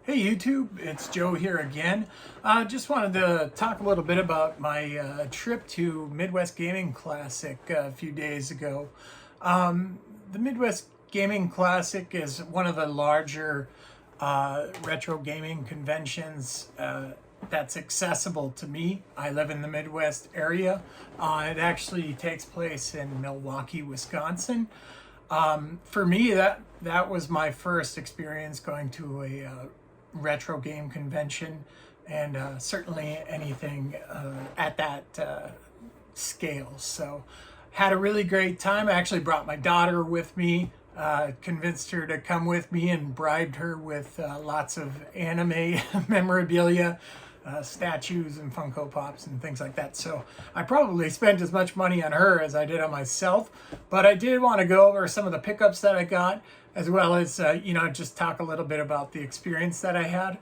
Hey YouTube, it's Joe here again. Just wanted to talk a little bit about my trip to Midwest Gaming Classic a few days ago. The Midwest Gaming Classic is one of the larger retro gaming conventions that's accessible to me. I live in the Midwest area. It actually takes place in Milwaukee, Wisconsin. For me, that was my first experience going to a retro game convention, and certainly anything at that scale. So had a really great time. I actually brought my daughter with me, convinced her to come with me and bribed her with lots of anime memorabilia, statues and Funko Pops and things like that. So I probably spent as much money on her as I did on myself, but I did want to go over some of the pickups that I got, as well as, just talk a little bit about the experience that I had.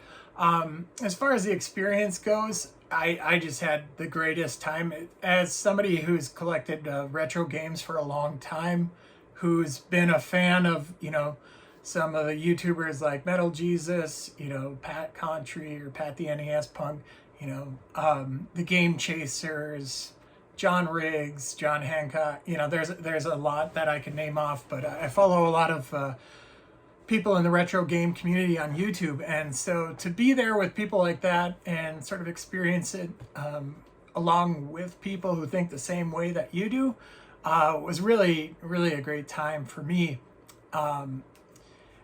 As far as the experience goes, I just had the greatest time. As somebody who's collected retro games for a long time, who's been a fan of, some of the YouTubers like Metal Jesus, Pat Contri or Pat the NES Punk, the Game Chasers, John Riggs, John Hancock. There's a lot that I could name off, but I follow a lot of people in the retro game community on YouTube, and so to be there with people like that and sort of experience it along with people who think the same way that you do was really, really a great time for me.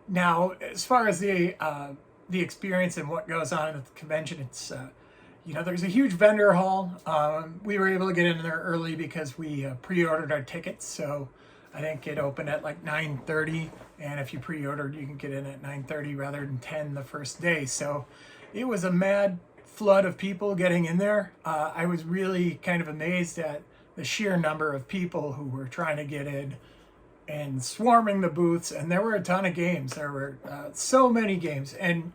Now, as far as the experience and what goes on at the convention, it's there's a huge vendor hall. We were able to get in there early because we pre-ordered our tickets. So I think it opened at like 9:30, and if you pre-ordered, you can get in at 9:30 rather than 10 the first day. So it was a mad flood of people getting in there. I was really kind of amazed at the sheer number of people who were trying to get in and swarming the booths, and there were a ton of games. There were so many games, and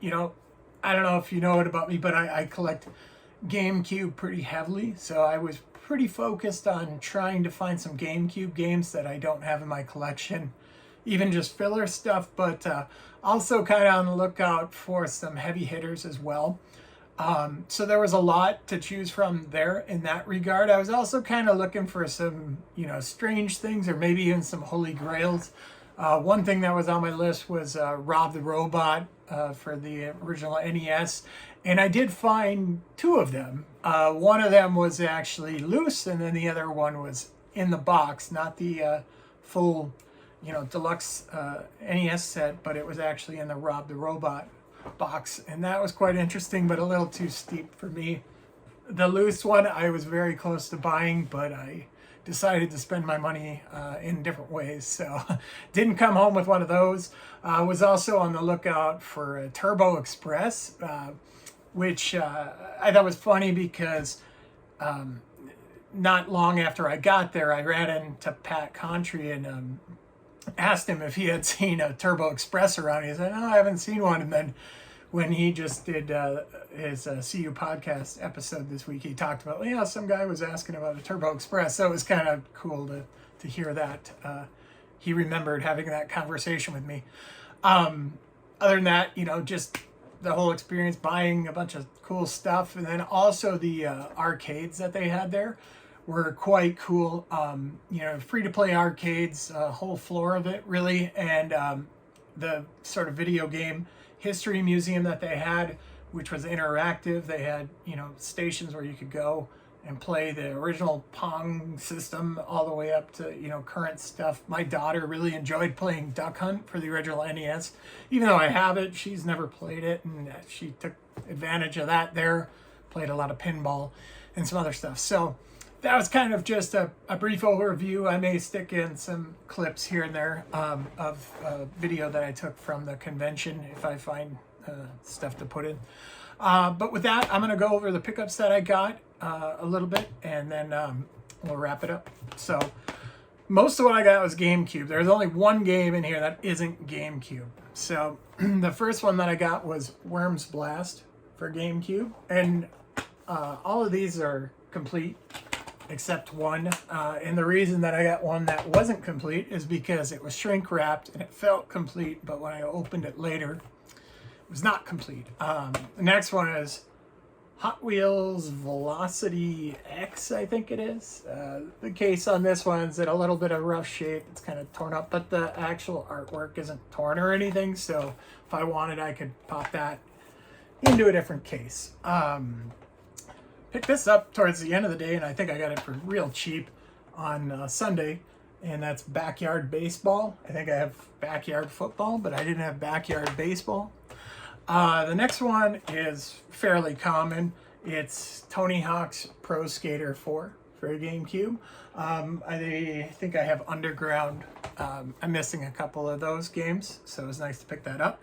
I don't know if you know it about me, but I collect GameCube pretty heavily, so I was pretty focused on trying to find some GameCube games that I don't have in my collection, even just filler stuff, but also kind of on the lookout for some heavy hitters as well. So there was a lot to choose from there in that regard. I was also kind of looking for some, strange things, or maybe even some holy grails. One thing that was on my list was Rob the Robot for the original NES, and I did find two of them. One of them was actually loose, and then the other one was in the box, not the full, deluxe NES set, but it was actually in the Rob the Robot box, and that was quite interesting, but a little too steep for me. The loose one I was very close to buying, but I decided to spend my money in different ways, so didn't come home with one of those. Was also on the lookout for Turbo Express, which I thought was funny because not long after I got there, I ran into Pat Contri and asked him if he had seen a Turbo Express around. He said, "No, I haven't seen one." And then when he just did his CU podcast episode this week, he talked about, some guy was asking about a Turbo Express. So it was kind of cool to hear that. He remembered having that conversation with me. Other than that, just the whole experience, buying a bunch of cool stuff. And then also the arcades that they had there were quite cool. Free-to-play arcades, a whole floor of it, really. And the sort of video game history museum that they had, which was interactive. They had, stations where you could go and play the original Pong system all the way up to, current stuff. My daughter really enjoyed playing Duck Hunt for the original NES. Even though I have it, she's never played it, and she took advantage of that there. Played a lot of pinball and some other stuff. So that was kind of just a brief overview. I may stick in some clips here and there of video that I took from the convention if I find stuff to put in. But with that, I'm going to go over the pickups that I got a little bit, and then we'll wrap it up. So most of what I got was GameCube. There's only one game in here that isn't GameCube. So the first one that I got was Worms Blast for GameCube, and all of these are complete except one. And the reason that I got one that wasn't complete is because it was shrink wrapped and it felt complete, but when I opened it later, was not complete. The next one is Hot Wheels Velocity X, I think it is. The case on this one's in a little bit of rough shape. It's kind of torn up, but the actual artwork isn't torn or anything. So if I wanted, I could pop that into a different case. Picked this up towards the end of the day, and I think I got it for real cheap on Sunday. And that's Backyard Baseball. I think I have Backyard Football, but I didn't have Backyard Baseball. The next one is fairly common. It's Tony Hawk's Pro Skater 4 for GameCube. I think I have Underground. I'm missing a couple of those games, so it was nice to pick that up.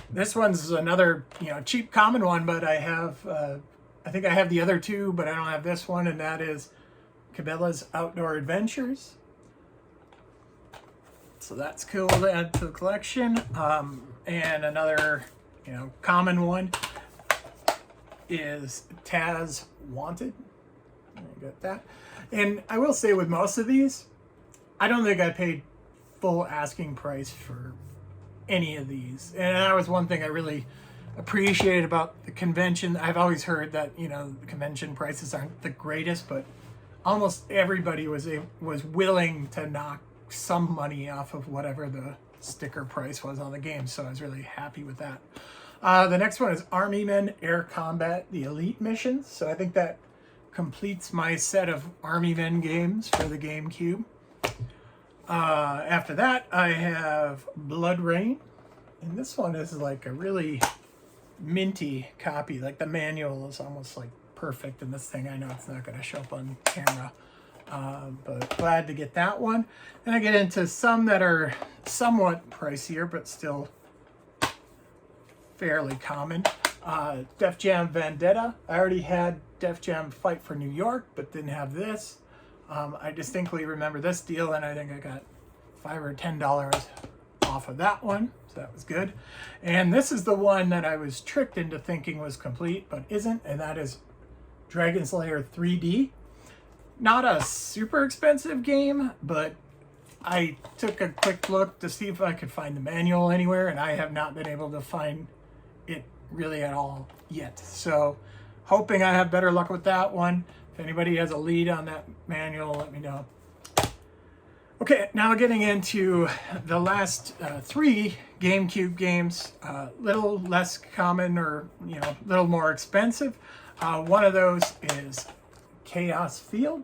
This one's another, cheap common one, but I have, I think I have the other two, but I don't have this one, and that is Cabela's Outdoor Adventures. So that's cool to add to the collection. And another, common one is Taz Wanted. I got that. And I will say with most of these, I don't think I paid full asking price for any of these. And that was one thing I really appreciated about the convention. I've always heard that, the convention prices aren't the greatest, but almost everybody was willing to knock some money off of whatever the sticker price was on the game. So I was really happy with that. The next one is Army Men Air Combat, the Elite Missions. So I think that completes my set of Army Men games for the GameCube. After that, I have Blood Rain. And this one is like a really minty copy. Like the manual is almost like perfect in this thing. I know it's not going to show up on camera. But glad to get that one. And I get into some that are somewhat pricier, but still fairly common. Def Jam Vendetta. I already had Def Jam Fight for New York, but didn't have this. I distinctly remember this deal, and I think I got $5 or $10 off of that one, so that was good. And this is the one that I was tricked into thinking was complete, but isn't, and that is Dragon Slayer 3D. Not a super expensive game, but I took a quick look to see if I could find the manual anywhere, and I have not been able to find it really at all yet. So hoping I have better luck with that one. If anybody has a lead on that manual, let me know. Okay, now getting into the last three GameCube games, little less common or, little more expensive. One of those is Chaos Field.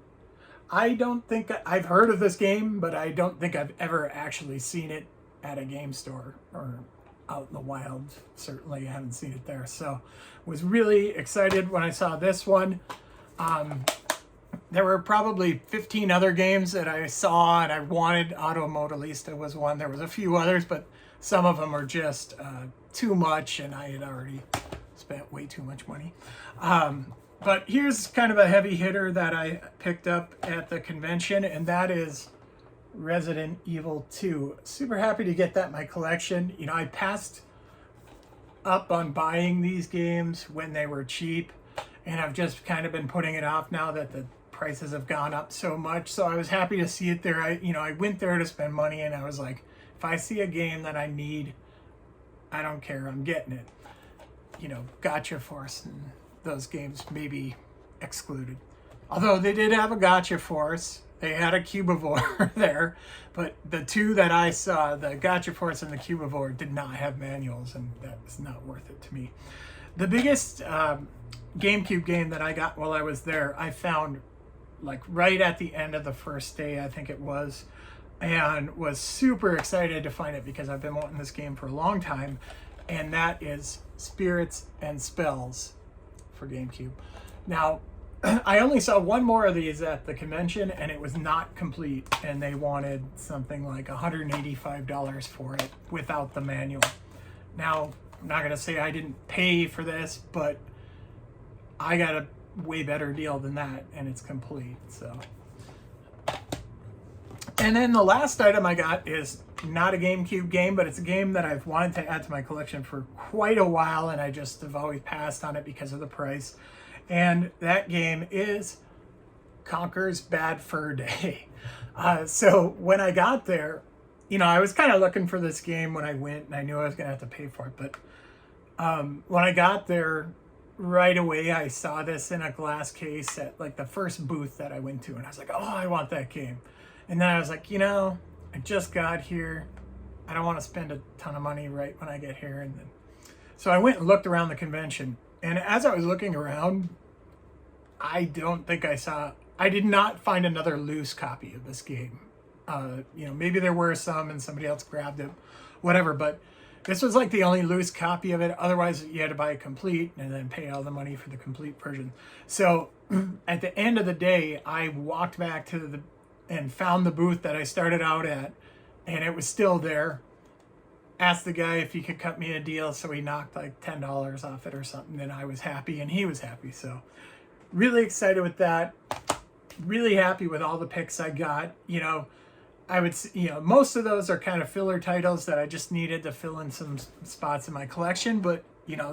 I don't think I've heard of this game, but I don't think I've ever actually seen it at a game store or out in the wild. Certainly I haven't seen it there. So was really excited when I saw this one. There were probably 15 other games that I saw and I wanted. Auto Modalista was one. There was a few others, but some of them are just too much, and I had already spent way too much money. But here's kind of a heavy hitter that I picked up at the convention, and that is Resident Evil 2. Super happy to get that in my collection. I passed up on buying these games when they were cheap, and I've just kind of been putting it off now that the prices have gone up so much. So I was happy to see it there. I went there to spend money, and I was like, if I see a game that I need, I don't care, I'm getting it. Gotcha Force and those games may be excluded. Although they did have a Gotcha Force. They had a Cubivore there, but the two that I saw, the Gotcha Force and the Cubivore, did not have manuals, and that was not worth it to me. The biggest GameCube game that I got while I was there, I found like right at the end of the first day, I think it was, and was super excited to find it because I've been wanting this game for a long time, and that is Spirits and Spells for GameCube. Now, I only saw one more of these at the convention, and it was not complete, and they wanted something like $185 for it without the manual. Now, I'm not going to say I didn't pay for this, but I got a way better deal than that, and it's complete. So, and then the last item I got is not a GameCube game, but it's a game that I've wanted to add to my collection for quite a while, and I just have always passed on it because of the price. And that game is Conker's Bad Fur Day. So when I got there, I was kind of looking for this game when I went, and I knew I was going to have to pay for it. But When I got there, right away I saw this in a glass case at like the first booth that I went to, and I was like, oh, I want that game. And then I was like, I just got here. I don't want to spend a ton of money right when I get here. And then, so I went and looked around the convention, and as I was looking around, I did not find another loose copy of this game. Maybe there were some and somebody else grabbed it, whatever, but this was like the only loose copy of it. Otherwise, you had to buy it complete and then pay all the money for the complete version. So at the end of the day, I walked back and found the booth that I started out at, and it was still there. Asked the guy if he could cut me a deal, so he knocked like $10 off it or something, and I was happy and he was happy. So really excited with that. Really happy with all the picks I got. I would, most of those are kind of filler titles that I just needed to fill in some spots in my collection. But,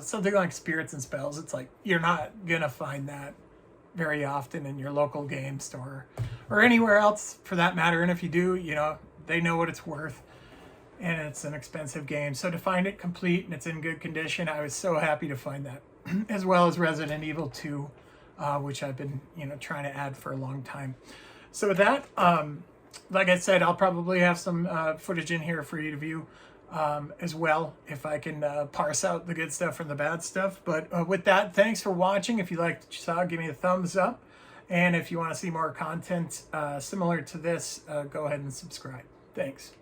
something like Spirits and Spells, it's like you're not going to find that very often in your local game store or anywhere else for that matter. And if you do, they know what it's worth, and it's an expensive game. So to find it complete and it's in good condition, I was so happy to find that, as well as Resident Evil 2, which I've been, trying to add for a long time. So with that, like I said, I'll probably have some footage in here for you to view as well, if I can parse out the good stuff from the bad stuff. But with that, thanks for watching. If you liked what you saw, give me a thumbs up. And if you want to see more content similar to this, go ahead and subscribe. Thanks.